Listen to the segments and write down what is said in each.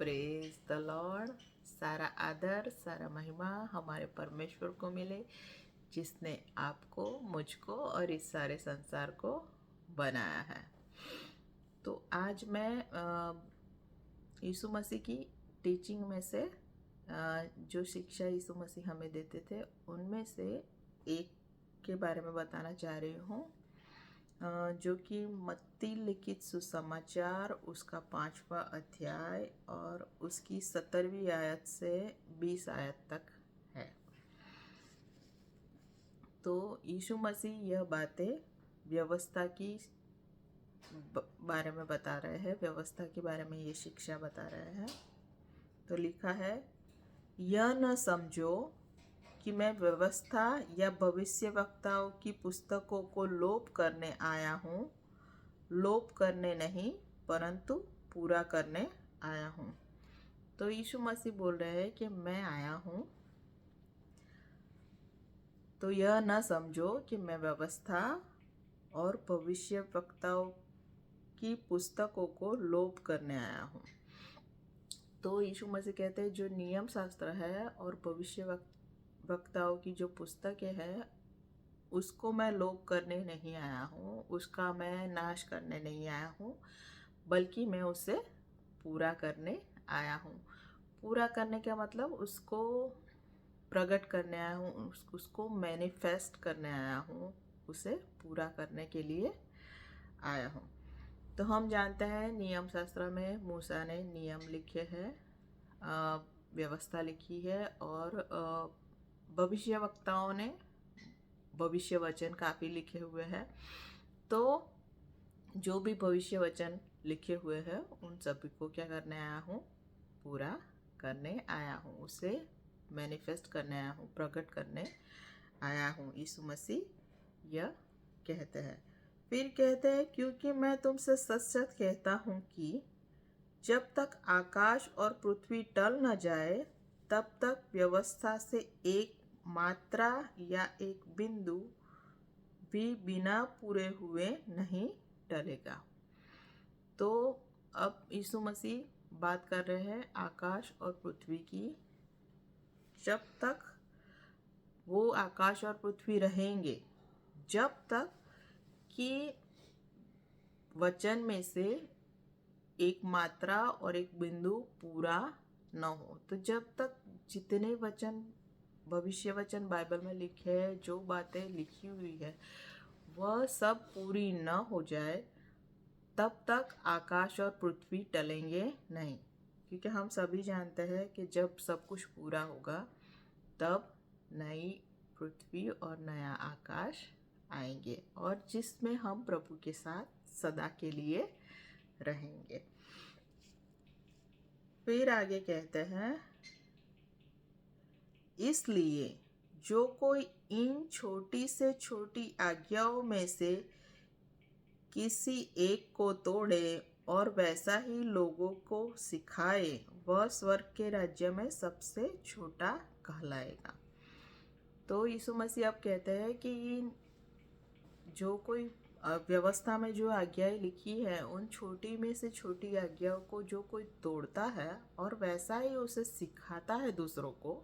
Praise the Lord. सारा आदर सारा महिमा हमारे परमेश्वर को मिले, जिसने आपको, मुझको और इस सारे संसार को बनाया है। तो आज मैं यीशु मसीह की टीचिंग में से जो शिक्षा यीशु मसीह हमें देते थे उनमें से एक के बारे में बताना चाह रही हूँ, जो कि मत्ती लिखित सुसमाचार उसका 5वां अध्याय और उसकी 17वीं आयत से 20 आयत तक है। तो यीशु मसीह यह बातें व्यवस्था की बारे में बता रहे हैं, व्यवस्था के बारे में ये शिक्षा बता रहे हैं। तो लिखा है, यह न समझो कि मैं व्यवस्था या भविष्यवक्ताओं की पुस्तकों को लोप करने आया हूँ। लोप करने नहीं परंतु पूरा करने आया हूँ। तो यीशु मसीह बोल रहे हैं कि मैं आया हूँ, तो यह न समझो कि मैं व्यवस्था और भविष्यवक्ताओं की पुस्तकों को लोप करने आया हूँ। तो यीशु मसीह कहते हैं जो नियम शास्त्र है और भविष्यवक्ताओं की जो पुस्तकें हैं उसको मैं लोप करने नहीं आया हूँ, उसका मैं नाश करने नहीं आया हूँ, बल्कि मैं उसे पूरा करने आया हूँ। पूरा करने का मतलब उसको प्रकट करने आया हूँ, उसको मैनिफेस्ट करने आया हूँ, उसे पूरा करने के लिए आया हूँ। तो हम जानते हैं नियम शास्त्र में मूसा ने नियम लिखे हैं, व्यवस्था लिखी है, और भविष्यवक्ताओं ने भविष्य वचन काफ़ी लिखे हुए हैं। तो जो भी भविष्य वचन लिखे हुए हैं उन सभी को क्या करने आया हूँ, पूरा करने आया हूँ, उसे मैनिफेस्ट करने आया हूँ, प्रकट करने आया हूँ। यीशु मसीह यह कहते हैं। फिर कहते हैं, क्योंकि मैं तुमसे सच सच कहता हूँ कि जब तक आकाश और पृथ्वी टल न जाए तब तक व्यवस्था से एक मात्रा या एक बिंदु भी बिना पूरे हुए नहीं टलेगा। तो अब यीशु मसीह बात कर रहे हैं आकाश और पृथ्वी की। जब तक वो आकाश और पृथ्वी रहेंगे, जब तक कि वचन में से एक मात्रा और एक बिंदु पूरा न हो, तो जब तक जितने वचन भविष्य वचन बाइबल में लिखे हैं, जो बातें लिखी हुई है वह सब पूरी न हो जाए, तब तक आकाश और पृथ्वी टलेंगे नहीं। क्योंकि हम सभी जानते हैं कि जब सब कुछ पूरा होगा तब नई पृथ्वी और नया आकाश आएंगे, और जिसमें हम प्रभु के साथ सदा के लिए रहेंगे। फिर आगे कहते हैं, इसलिए जो कोई इन छोटी से छोटी आज्ञाओं में से किसी एक को तोड़े और वैसा ही लोगों को सिखाए, वह स्वर्ग के राज्य में सबसे छोटा कहलाएगा। तो यीशु मसीह अब कहते हैं कि जो कोई व्यवस्था में जो आज्ञाएं लिखी है उन छोटी में से छोटी आज्ञाओं को जो कोई तोड़ता है और वैसा ही उसे सिखाता है दूसरों को,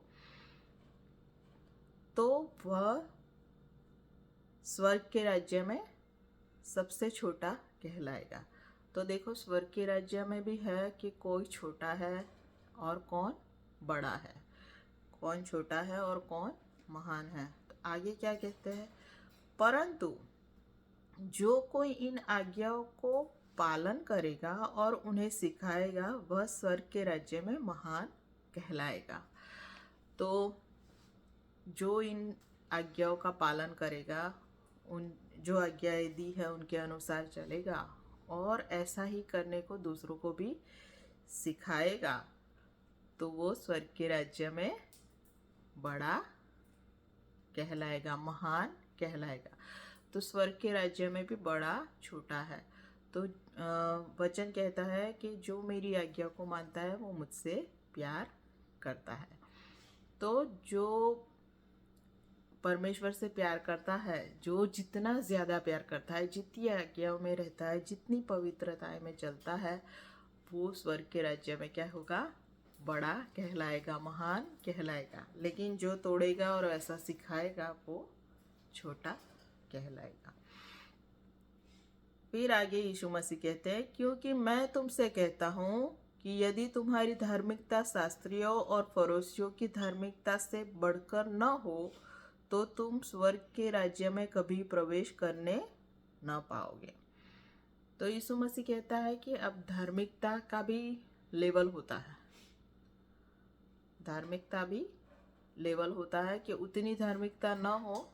तो वह स्वर्ग के राज्य में सबसे छोटा कहलाएगा। तो देखो, स्वर्ग के राज्य में भी है कि कोई छोटा है और कौन बड़ा है, कौन छोटा है और कौन महान है। तो आगे क्या कहते हैं, परंतु जो कोई इन आज्ञाओं को पालन करेगा और उन्हें सिखाएगा, वह स्वर्ग के राज्य में महान कहलाएगा। तो जो इन आज्ञाओं का पालन करेगा, उन जो आज्ञाएं दी है उनके अनुसार चलेगा और ऐसा ही करने को दूसरों को भी सिखाएगा, तो वो स्वर्ग के राज्य में बड़ा कहलाएगा, महान कहलाएगा। तो स्वर्ग के राज्य में भी बड़ा छोटा है। तो वचन कहता है कि जो मेरी आज्ञा को मानता है वो मुझसे प्यार करता है। तो जो परमेश्वर से प्यार करता है, जो जितना ज़्यादा प्यार करता है, जितनी आज्ञाओं में रहता है, जितनी पवित्रता में चलता है, वो स्वर्ग के राज्य में क्या होगा, बड़ा कहलाएगा, महान कहलाएगा। लेकिन जो तोड़ेगा और ऐसा सिखाएगा वो छोटा कहलाएगा। फिर आगे यीशु मसीह कहते हैं, क्योंकि मैं तुमसे कहता हूँ कि यदि तुम्हारी धार्मिकता शास्त्रियों और फरीसियों की धार्मिकता से बढ़कर न हो तो तुम स्वर्ग के राज्य में कभी प्रवेश करने न पाओगे। तो यीशु मसीह कहता है कि अब धार्मिकता का भी लेवल होता है, धार्मिकता भी लेवल होता है कि उतनी धार्मिकता न हो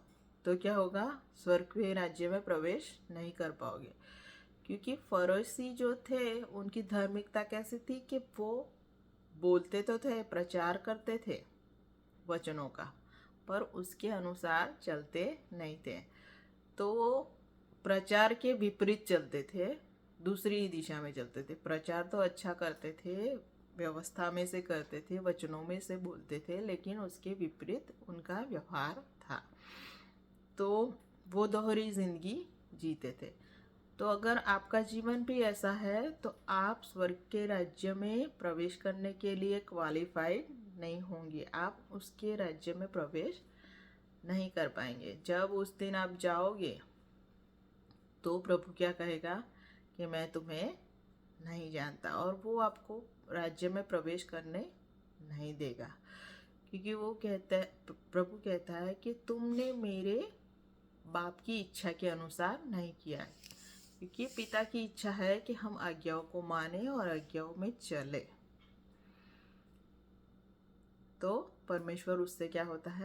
तो क्या होगा, स्वर्ग के राज्य में प्रवेश नहीं कर पाओगे। क्योंकि फरीसी जो थे उनकी धार्मिकता कैसी थी कि वो बोलते तो थे, प्रचार करते थे वचनों का, पर उसके अनुसार चलते नहीं थे। तो वो प्रचार के विपरीत चलते थे, दूसरी दिशा में चलते थे। प्रचार तो अच्छा करते थे, व्यवस्था में से करते थे, वचनों में से बोलते थे, लेकिन उसके विपरीत उनका व्यवहार था। तो वो दोहरी जिंदगी जीते थे। तो अगर आपका जीवन भी ऐसा है तो आप स्वर्ग के राज्य में प्रवेश करने के लिए क्वालिफाइड नहीं होंगे, आप उसके राज्य में प्रवेश नहीं कर पाएंगे। जब उस दिन आप जाओगे तो प्रभु क्या कहेगा कि मैं तुम्हें नहीं जानता, और वो आपको राज्य में प्रवेश करने नहीं देगा। क्योंकि वो कहता है, प्रभु कहता है कि तुमने मेरे बाप की इच्छा के अनुसार नहीं किया है। क्योंकि पिता की इच्छा है कि हम आज्ञाओं को माने और आज्ञाओं में चले। तो परमेश्वर उससे क्या होता है,